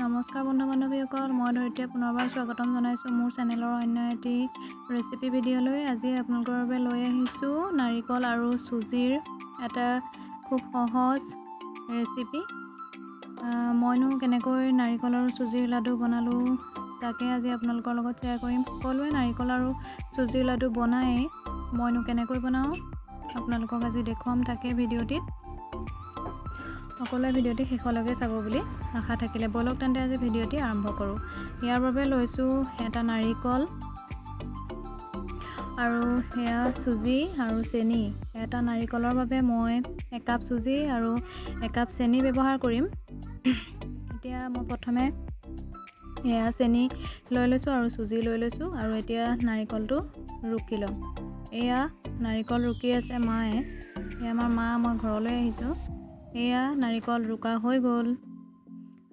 নমস্কাৰ বন্ধু বান্ধৱীসকল, মই ধৰিত্ৰীয়ে পুনৰবাৰ স্বাগতম জনাইছোঁ মোৰ চেনেলৰ অন্য এটি ৰেচিপি ভিডিঅ'লৈ। আজি আপোনালোকৰ বাবে লৈ আহিছোঁ নাৰিকল আৰু চুজিৰ এটা খুব সহজ ৰেচিপি। মইনো কেনেকৈ নাৰিকল আৰু চুজিৰ লাডু বনালোঁ তাকে আজি আপোনালোকৰ লগত শ্বেয়াৰ কৰিম। সকলোৱে নাৰিকল আৰু চুজিৰ লাডু বনায়, মইনো কেনেকৈ বনাওঁ আপোনালোকক আজি দেখুৱাম তাকে ভিডিঅ'টিত। সকলোৱে ভিডিঅ'টি শেষলৈকে চাব বুলি আশা থাকিলে। বলক তেন্তে আজি ভিডিঅ'টি আৰম্ভ কৰোঁ। ইয়াৰ বাবে লৈছোঁ এটা নাৰিকল আৰু সেয়া চুজি আৰু চেনি। এটা নাৰিকলৰ বাবে মই 1 কাপ চুজি আৰু 1 কাপ চেনি ব্যৱহাৰ কৰিম। এতিয়া মই প্ৰথমে সেয়া চেনি লৈ লৈছোঁ আৰু চুজি লৈ লৈছোঁ আৰু এতিয়া নাৰিকলটো ৰুকি ল'ম। এয়া নাৰিকল ৰুকি আছে মায়ে, এয়া আমাৰ মা, মই ঘৰলৈ আহিছোঁ। এয়া নাৰিকল ৰুকা হৈ গ'ল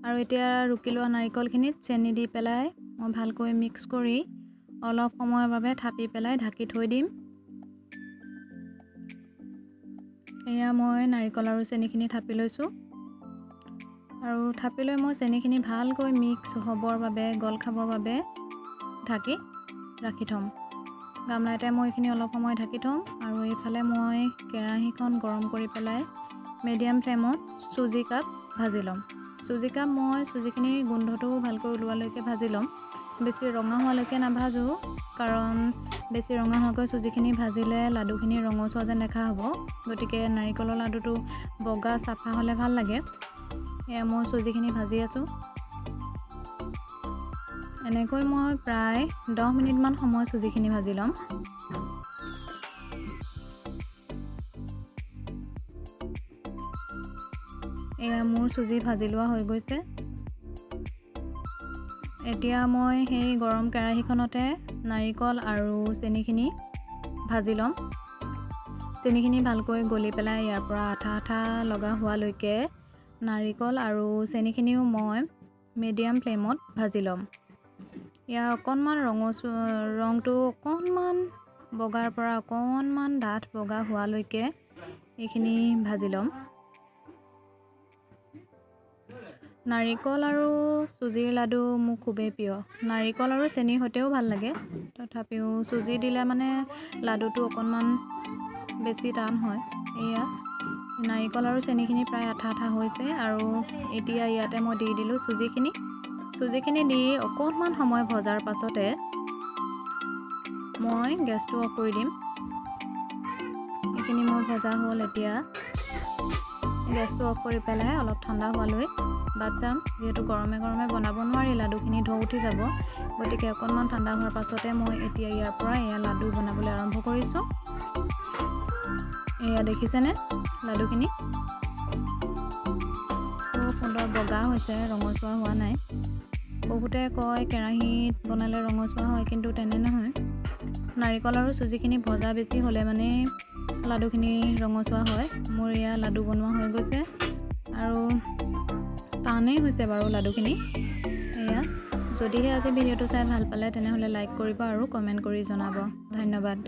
আৰু এতিয়া ৰুকি লোৱা নাৰিকলখিনিত চেনি দি পেলাই মই ভালকৈ মিক্স কৰি অলপ সময়ৰ বাবে থাপি পেলাই ঢাকি থৈ দিম। এয়া মই নাৰিকল আৰু চেনিখিনি থাপি লৈছোঁ আৰু থাপি লৈ মই চেনিখিনি ভালকৈ মিক্স হ'বৰ বাবে, গল খাবৰ বাবে ঢাকি ৰাখি থ'ম। গামলা এটাই মই এইখিনি অলপ সময় ঢাকি থ'ম আৰু এইফালে মই কেৰাহীখন গৰম কৰি পেলাই মিডিয়াম ফ্লেমত চুজি কাপ ভাজি ল'ম। চুজি কাপ মই চুজিখিনি গোন্ধটো ভালকৈ ওলোৱালৈকে ভাজি ল'ম। বেছি ৰঙা হোৱালৈকে নাভাজোঁ, কাৰণ বেছি ৰঙা হোৱাকৈ চুজিখিনি ভাজিলে লাডুখিনি ৰঙচুৱা যেন দেখা হ'ব। গতিকে নাৰিকলৰ লাডুটো বগা চাফা হ'লে ভাল লাগে। এয়া মই চুজিখিনি ভাজি আছোঁ। এনেকৈ মই প্ৰায় 10 মিনিটমান সময় চুজিখিনি ভাজি ল'ম। এয়া মোৰ চুজি ভাজি লোৱা হৈ গৈছে। এতিয়া মই সেই গৰম কেৰাহীখনতে নাৰিকল আৰু চেনিখিনি ভাজি ল'ম। চেনিখিনি ভালকৈ গলি পেলাই ইয়াৰ পৰা আঠা আঠা লগা হোৱালৈকে নাৰিকল আৰু চেনিখিনিও মই মিডিয়াম ফ্লেমত ভাজি ল'ম। ইয়াৰ অকণমান ৰংটো অকণমান বগাৰ পৰা অকণমান ডাঠ বগা হোৱালৈকে এইখিনি ভাজি ল'ম। নাৰিকল আৰু চুজিৰ লাডু মোৰ খুবেই প্ৰিয়। নাৰিকল আৰু চেনিৰ সৈতেও ভাল লাগে, তথাপিও চুজি দিলে মানে লাডুটো অকণমান বেছি টান হয়। এয়া নাৰিকল আৰু চেনিখিনি প্ৰায় আঠা আঠা হৈছে আৰু এতিয়া ইয়াতে মই দি দিলোঁ চুজিখিনি দি অকণমান সময় ভজাৰ পাছতে মই গেছটো অফ কৰি দিম। এইখিনি মোৰ ভজা হ'ল। এতিয়া গেছটো অফ কৰি পেলাই অলপ ঠাণ্ডা হোৱালৈ বাট চাম, যিহেতু গৰমে গৰমে বনাব নোৱাৰি, লাডুখিনি ঢৌ উঠি যাব। গতিকে অকণমান ঠাণ্ডা হোৱাৰ পাছতে মই এতিয়া ইয়াৰ পৰা এয়া লাডু বনাবলৈ আৰম্ভ কৰিছোঁ। এয়া দেখিছেনে লাডুখিনি খুব সুন্দৰ বগা হৈছে, ৰঙচুৱা হোৱা নাই। বহুতে কয় কেৰাহীত বনালে ৰঙচুৱা হয়, কিন্তু তেনে নহয়। নাৰিকল আৰু চুজিখিনি ভজা বেছি হ'লে মানে লাডুখিনি ৰঙচুৱা হয়। মোৰ এয়া লাডু বনোৱা হৈ গৈছে আৰু টানেই হৈছে বাৰু লাডুখিনি। এয়া যদিহে আজি ভিডিঅ'টো চাই ভাল পালে তেনেহ'লে লাইক কৰিব আৰু কমেণ্ট কৰি জনাব। ধন্যবাদ।